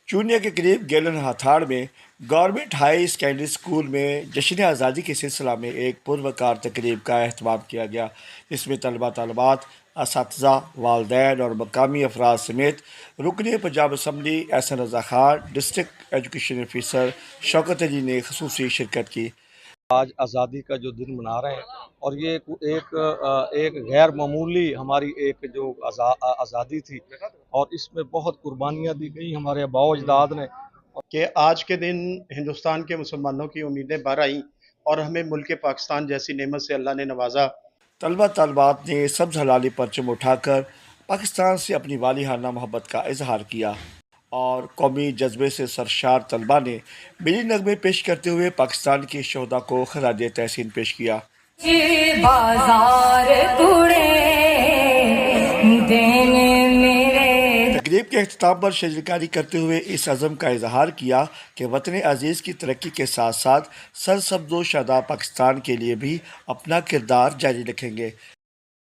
चूनिया के करीब गेलन हाथाड़ में गवर्नमेंट हाई सेकेंडरी स्कूल में जश्न आज़ादी के सिलसिला में एक पुरवकार तकरीब का अहतमाम किया गया। इसमें तलबा तलबात, असातिज़ा, वालदैन और मकामी अफराद समेत रुकन Punjab assembly Ehsan Raza Khan, district education officer Shaukat Ali ने खसूसी शिरकत की। आज आज़ादी का जो दिन मना रहे हैं और ये एक गैर मामूली हमारी एक जो आज़ादी थी और इसमें बहुत कुर्बानियाँ दी गई हमारे आबाओ अजदाद ने। कि आज के दिन हिंदुस्तान के मुसलमानों की उम्मीदें भर आईं और हमें मुल्क पाकिस्तान जैसी नेमत से अल्लाह ने नवाजा। तलबा तलबात ने सब्ज़ हलाली परचम उठाकर पाकिस्तान से अपनी वालिहाना मोहब्बत का इजहार किया और कौमी जज्बे से सरशार तलबा ने मिली नगमे पेश करते हुए पाकिस्तान के शहदा को खराज तहसीन पेश किया। तकरीब के अख्ताम पर शिरकत करते हुए इस अज़म का इजहार किया कि वतन अजीज़ की तरक्की के साथ साथ सरसब्ज़ व शादाब पाकिस्तान के लिए भी अपना किरदार जारी रखेंगे।